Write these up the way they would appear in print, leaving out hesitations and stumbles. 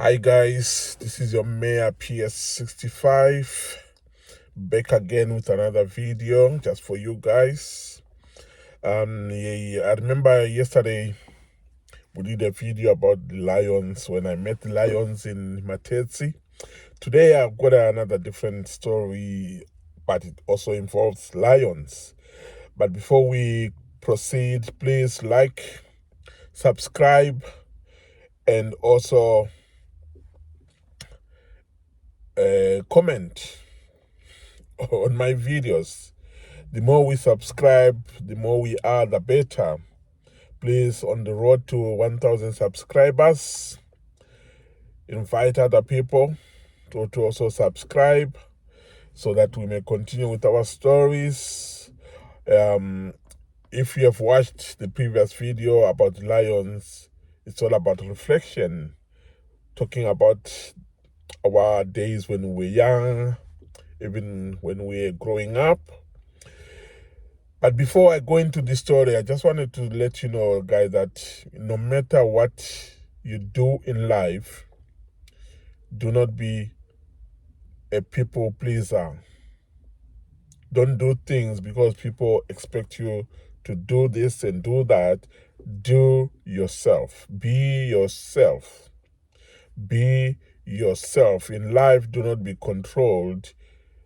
Hi guys, this is your Mayor PS65 back again with another video just for you guys. Yeah, I remember yesterday we did a video about the lions when I met the lions in Matezi. Today I've got another different story, but it also involves lions. But before we proceed, please like, subscribe, and also comment on my videos. The more we subscribe, the more we are, the better. Please, on the road to 1,000 subscribers, invite other people to also subscribe so that we may continue with our stories. If you have watched the previous video about lions, it's all about reflection, talking about our days when we were young, even when we were growing up. But before I go into the story, I just wanted to let you know, guys, that no matter what you do in life, do not be a people pleaser. Don't do things because people expect you to do this and do that. Do yourself. Be yourself. Be yourself. In life, do not be controlled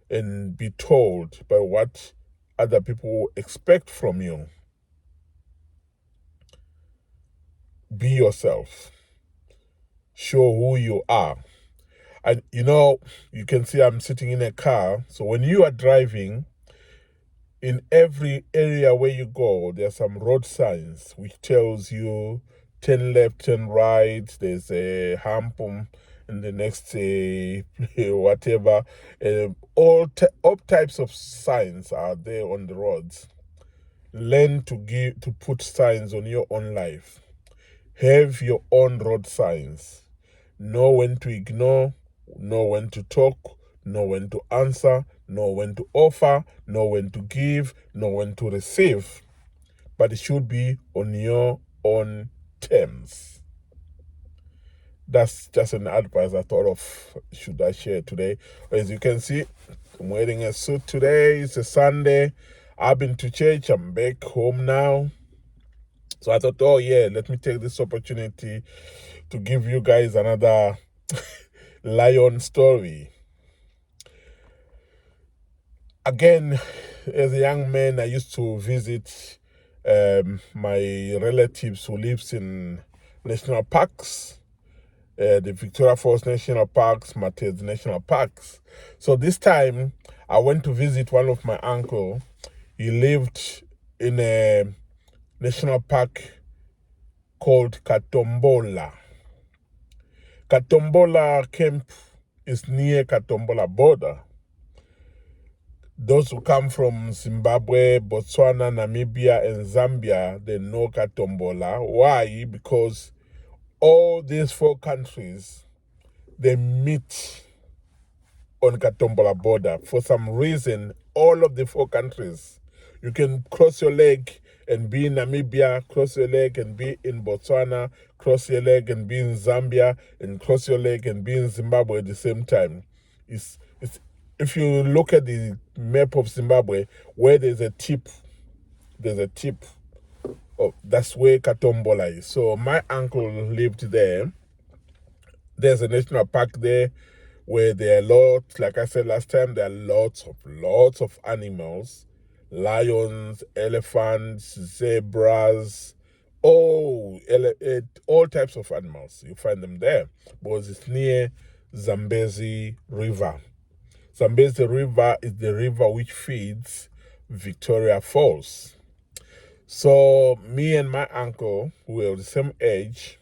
and be told by what other people expect from you. Be yourself. Show who you are. And you can see I'm sitting in a car. So when you are driving, in every area where you go, there are some road signs which tells you turn left, turn right. There's a hump in the next whatever. All types of signs are there on the roads. Learn to put signs on your own life. Have your own road signs. Know when to ignore, know when to talk, know when to answer, know when to offer, know when to give, know when to receive. But it should be on your own terms. That's just an advice I thought of should I share today. As you can see, I'm wearing a suit today. It's a Sunday. I've been to church. I'm back home now. So I thought, oh yeah, let me take this opportunity to give you guys another lion story. Again, as a young man, I used to visit my relatives who lives in national parks, the Victoria Falls National Parks, Matez National Parks. So this time, I went to visit one of my uncle. He lived in a national park called Katombola. Katombola camp is near Katombola border. Those who come from Zimbabwe, Botswana, Namibia, and Zambia, they know Katombola. Why? Because all these four countries, they meet on Katombola border. For some reason, all of the four countries, you can cross your leg and be in Namibia, cross your leg and be in Botswana, cross your leg and be in Zambia, and cross your leg and be in Zimbabwe at the same time. It's if you look at the map of Zimbabwe, where there's a tip. Oh, that's where Katombola is. So my uncle lived there. There's a national park there where there are lots, like I said last time, there are lots of animals. Lions, elephants, zebras, all types of animals. You find them there because it's near Zambezi River. Zambezi River is the river which feeds Victoria Falls. So me and my uncle, who were the same age,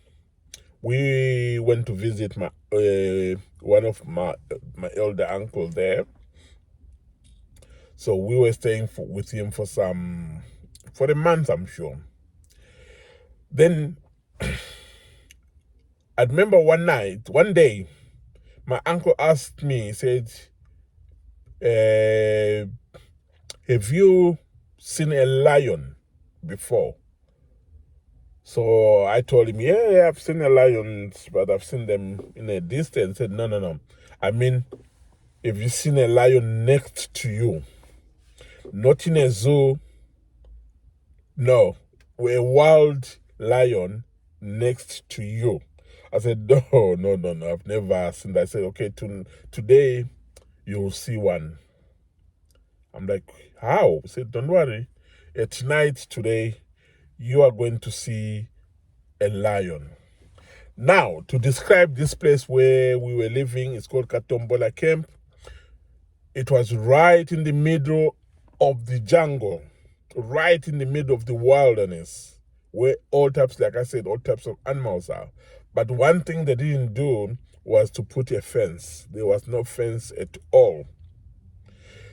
we went to visit my one of my elder uncle there. So we were staying with him for a month, I'm sure. Then I remember one day, my uncle asked me, he said, have you seen a lion before? So I told him, yeah, I've seen the lions, but I've seen them in a distance. He said, no. I mean, if you've seen a lion next to you, not in a zoo, no, a wild lion next to you. I said, no, I've never seen that. I said, okay, today you'll see one. I'm like, how? He said, don't worry. At night today, you are going to see a lion. Now, to describe this place where we were living, it's called Katombola Camp. It was right in the middle of the jungle, right in the middle of the wilderness, where all types, like I said, all types of animals are. But one thing they didn't do was to put a fence. There was no fence at all.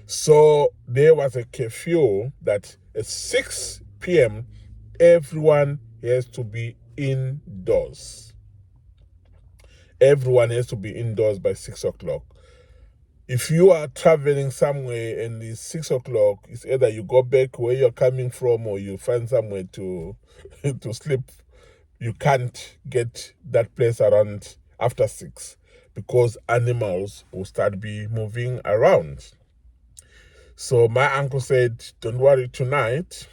So there was a curfew that at 6 p.m., everyone has to be indoors. Everyone has to be indoors by 6 o'clock. If you are traveling somewhere and it's 6 o'clock, it's either you go back where you're coming from or you find somewhere to to sleep. You can't get that place around after 6 because animals will start be moving around. So my uncle said, don't worry, tonight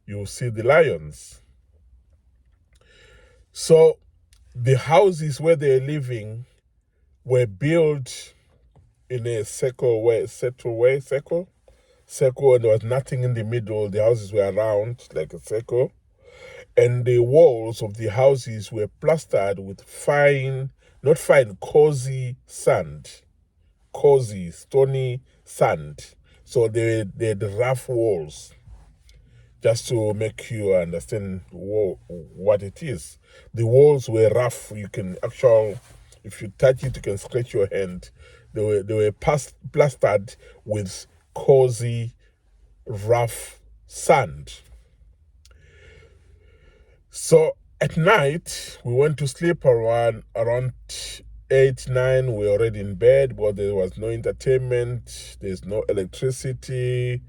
you'll see the lions. So the houses where they're living were built in a circle, and there was nothing in the middle. The houses were round like a circle. And the walls of the houses were plastered with cozy sand, cozy, stony sand. So they had rough walls, just to make you understand what it is. The walls were rough. You can if you touch it, you can scratch your hand. They were plastered with cozy, rough sand. So at night, we went to sleep around 8, 9. We were already in bed, but there was no entertainment. There's no electricity,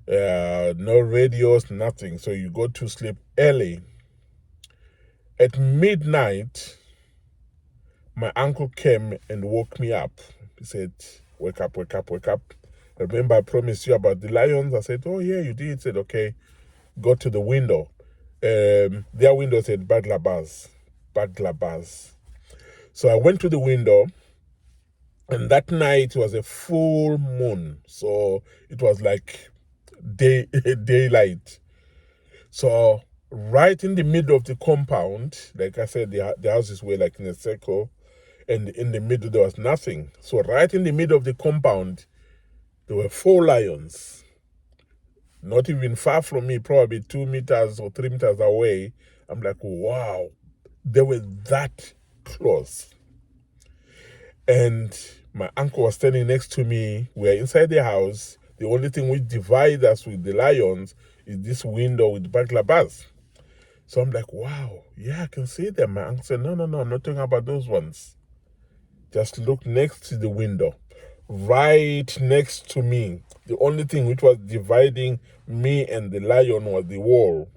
no radios, nothing. So you go to sleep early. At midnight, my uncle came and woke me up. He said, wake up. Remember, I promised you about the lions? I said, oh, yeah, you did. He said, okay, go to the window. Their window said Baglabaz. So I went to the window, and that night was a full moon. So it was like daylight. So right in the middle of the compound, like I said, the houses were like in a circle, and in the middle there was nothing. So right in the middle of the compound, there were 4 lions. Not even far from me, probably 2 meters or 3 meters away. I'm like, wow, they were that close. And my uncle was standing next to me. We're inside the house. The only thing which divides us with the lions is this window with baklabas. So I'm like, wow, yeah, I can see them. My uncle said, no, I'm not talking about those ones. Just look next to the window, right next to me. The only thing which was dividing me and the lion was the wall.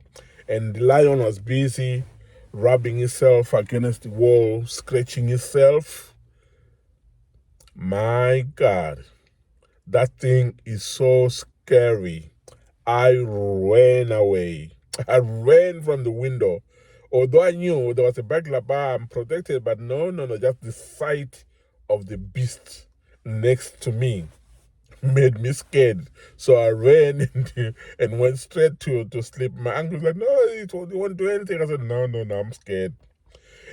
And the lion was busy rubbing itself against the wall, scratching itself. My God, that thing is so scary. I ran away. I ran from the window. Although I knew there was a burglar bar, I'm protected, but no, just the sight of the beast next to me made me scared. So I ran and went straight to sleep. My uncle was like, no, you won't do anything. I said, no, I'm scared.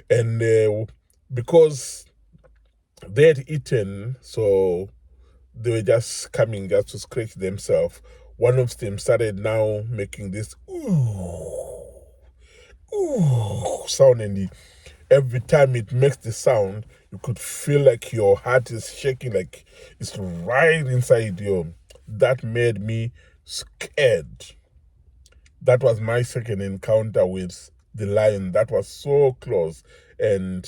And because they had eaten, so they were just coming just to scratch themselves. One of them started now making this ooh sound, and every time it makes the sound, you could feel like your heart is shaking, like it's right inside you. That made me scared. That was my second encounter with the lion. That was so close, and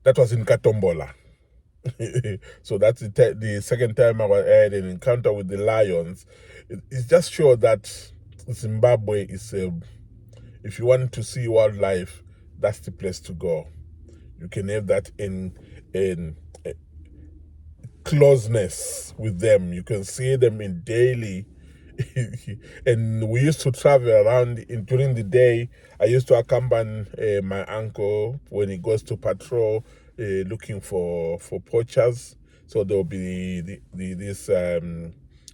that was in Katombola. So that's the second time I had an encounter with the lions. It's just sure that Zimbabwe is if you want to see wildlife, that's the place to go. You can have that in closeness with them. You can see them in daily. And we used to travel around during the day. I used to accompany my uncle when he goes to patrol, looking for poachers. So there will be these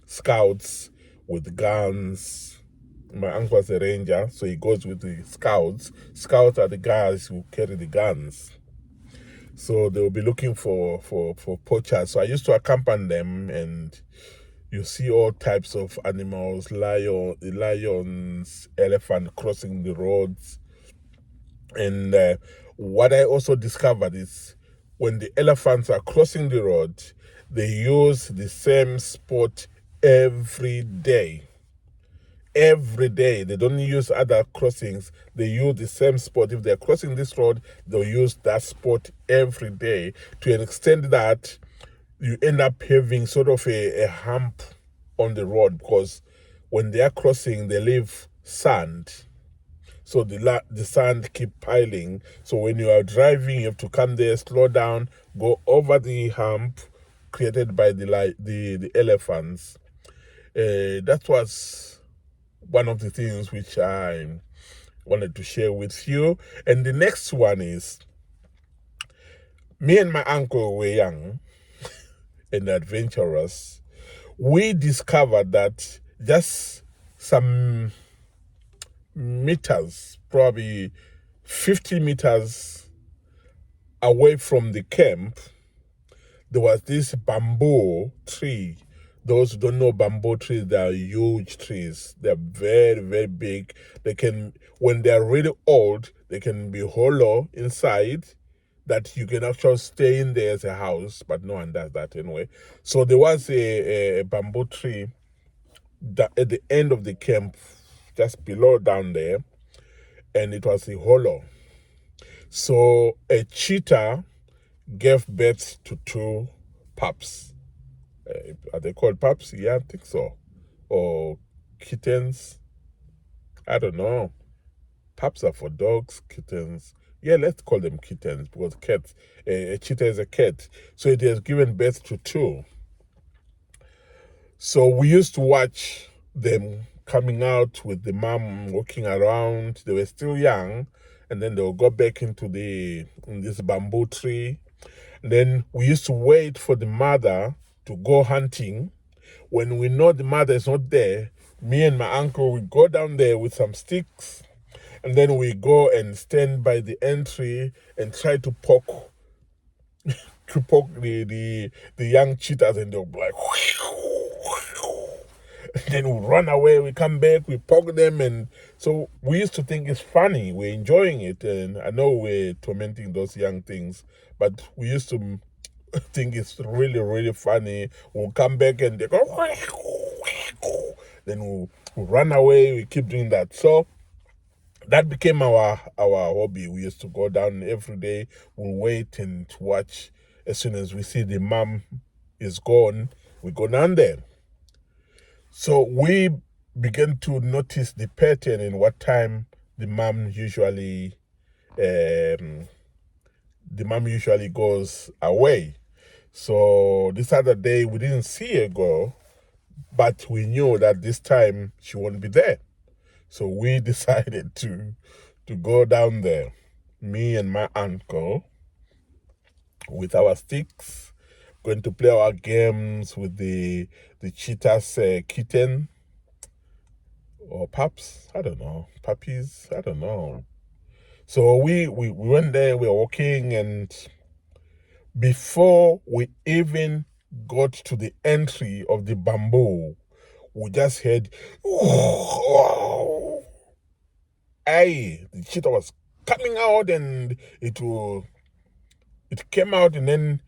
scouts with guns. My uncle was a ranger, so he goes with the scouts. Scouts are the guys who carry the guns. So they will be looking for poachers. So I used to accompany them, and you see all types of animals, lions, elephant crossing the roads. And what I also discovered is when the elephants are crossing the road, they use the same spot every day. Every day. They don't use other crossings. They use the same spot. If they're crossing this road, they'll use that spot every day, to an extent that you end up having sort of a hump on the road, because when they are crossing, they leave sand. So the sand keep piling. So when you are driving, you have to come there, slow down, go over the hump created by the elephants. That was one of the things which I wanted to share with you. And the next one is, me and my uncle were young and adventurous. We discovered that just some meters, probably 50 meters away from the camp, there was this bamboo tree. Those who don't know bamboo trees, they are huge trees. They're very, very big. They can, when they're really old, they can be hollow inside, that you can actually stay in there as a house, but no one does that anyway. So there was a bamboo tree that at the end of the camp, just below down there, and it was a hollow. So a cheetah gave birth to two pups. Are they called pups? Yeah, I think so. Or kittens. I don't know. Pups are for dogs, kittens. Yeah, let's call them kittens, because cats, a cheetah is a cat. So it has given birth to two. So we used to watch them coming out with the mom walking around. They were still young, and then they'll go back in this bamboo tree. And then we used to wait for the mother to go hunting. When we know the mother is not there, me and my uncle would go down there with some sticks, and then we go and stand by the entry and try to poke the young cheetahs, and they'll be like, then we run away, we come back, we poke them. And so we used to think it's funny, we're enjoying it. And I know we're tormenting those young things, but we used to think it's really, really funny. We'll come back and they go, then we'll run away, we keep doing that. So that became our hobby. We used to go down every day, we'll wait and watch. As soon as we see the mom is gone, we go down there. So we began to notice the pattern in what time the mom usually goes away. So this other day we didn't see her go, but we knew that this time she won't be there. So we decided to go down there, me and my uncle, with our sticks, going to play our games with the cheetah's kitten or pups. I don't know. Puppies. I don't know. So we went there, we were walking, and before we even got to the entry of the bamboo, we just heard, oh, aye, the cheetah was coming out, and it came out, and then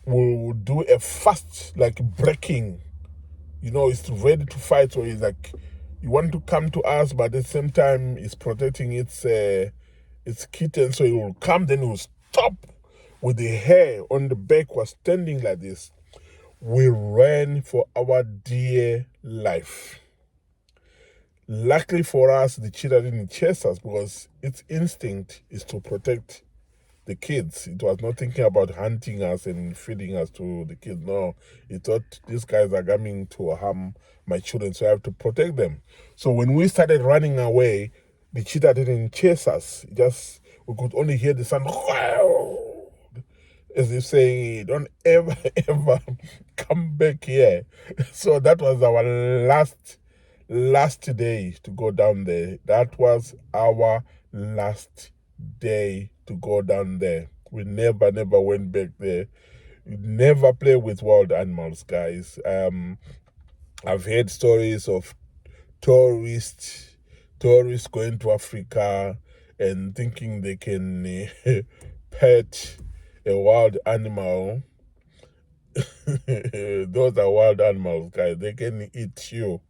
we'll do a fast, like breaking. It's ready to fight, so it's like, you want to come to us, but at the same time, it's protecting its kitten, so it will come, then it will stop. With the hair on the back was standing like this. We ran for our dear life. Luckily for us, the cheetah didn't chase us because its instinct is to protect the kids. It was not thinking about hunting us and feeding us to the kids. No, it thought these guys are coming to harm my children, so I have to protect them. So when we started running away, the cheetah didn't chase us. We could only hear the sound as if saying, "Don't ever, ever come back here." So that was our last day to go down there. That was our last day to go down there. We never went back there. We never play with wild animals, guys. I've heard stories of tourists going to Africa and thinking they can pet a wild animal. Those are wild animals, guys. They can eat you.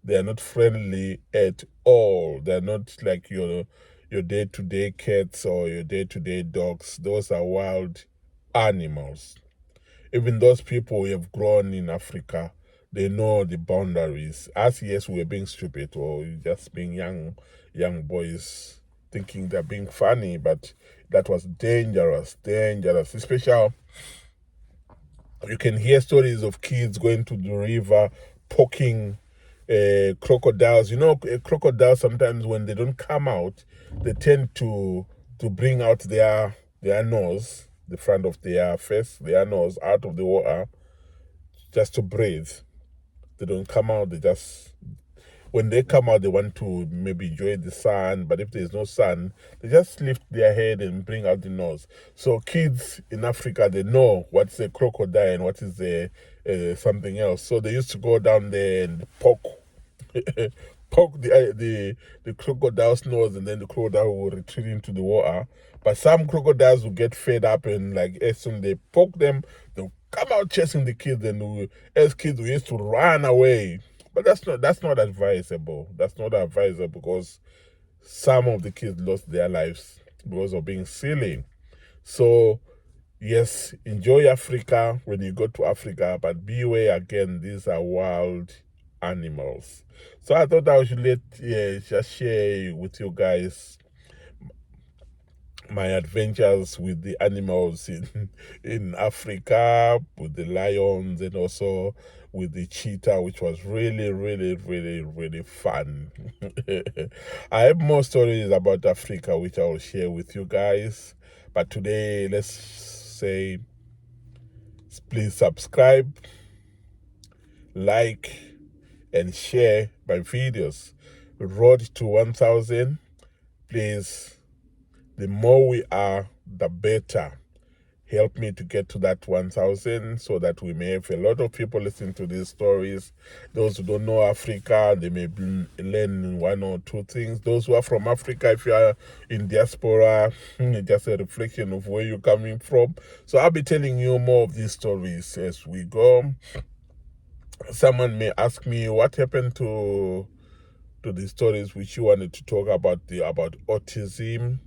They are not friendly at all. They're not like your day-to-day cats or your day-to-day dogs. Those are wild animals. Even those people who have grown in Africa, they know the boundaries. Us, yes, we're being stupid or just being young boys thinking they're being funny, but that was dangerous, especially you can hear stories of kids going to the river, poking crocodiles. You know, crocodiles sometimes when they don't come out, they tend to bring out their nose, the front of their face, their nose out of the water just to breathe. They don't come out, when they come out, they want to maybe enjoy the sun, but if there's no sun, they just lift their head and bring out the nose. So kids in Africa, they know what's a crocodile and what is something else. So they used to go down there and poke the crocodile's nose, and then the crocodile will retreat into the water. But some crocodiles will get fed up, and like as soon they poke them, they'll come out chasing the kids, and as kids we used to run away. But that's not advisable. That's not advisable because some of the kids lost their lives because of being silly. So yes, enjoy Africa when you go to Africa, but beware again, these are wild animals. So I thought I should just share with you guys my adventures with the animals in Africa, with the lions, and also with the cheetah, which was really fun. I have more stories about Africa which I will share with you guys, but today let's say please subscribe, like, and share my videos. Road to 1,000. Please, the more we are, the better. Help me to get to that 1,000 so that we may have a lot of people listening to these stories. Those who don't know Africa, they may learn one or two things. Those who are from Africa, if you are in diaspora, it's just a reflection of where you're coming from. So I'll be telling you more of these stories as we go. Someone may ask me what happened to the stories which you wanted to talk about, about autism.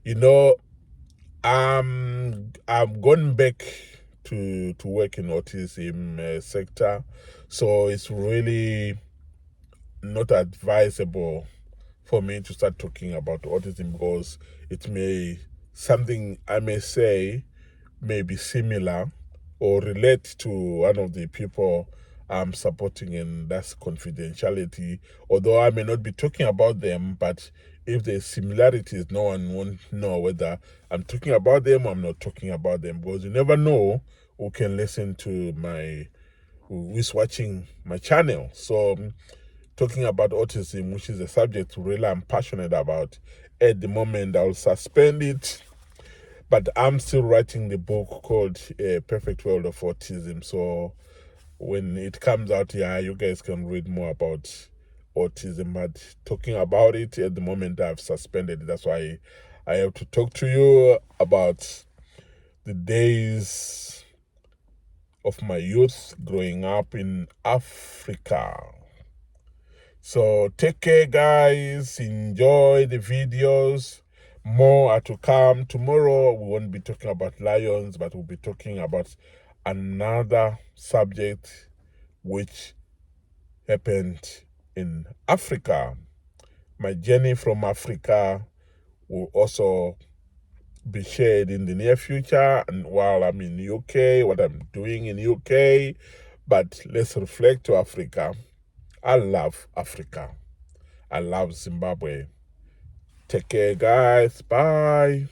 You know, I'm going back to work in autism sector, so it's really not advisable for me to start talking about autism because something I may say may be similar or relate to one of the people I'm supporting, and that's confidentiality. Although I may not be talking about them, but if there's similarities, no one won't know whether I'm talking about them or I'm not talking about them, because you never know who can listen to who is watching my channel. So talking about autism, which is a subject really I'm passionate about. At the moment, I'll suspend it, but I'm still writing the book called Perfect World of Autism. So when it comes out, yeah, you guys can read more about autism. But talking about it at the moment, I've suspended it. That's why I have to talk to you about the days of my youth growing up in Africa. So take care, guys. Enjoy the videos. More are to come. Tomorrow we won't be talking about lions, but we'll be talking about another subject which happened in Africa. My journey from Africa will also be shared in the near future, and while I'm in UK, what I'm doing in UK. But let's reflect to Africa. I love Africa. I love Zimbabwe. Take care, guys. Bye.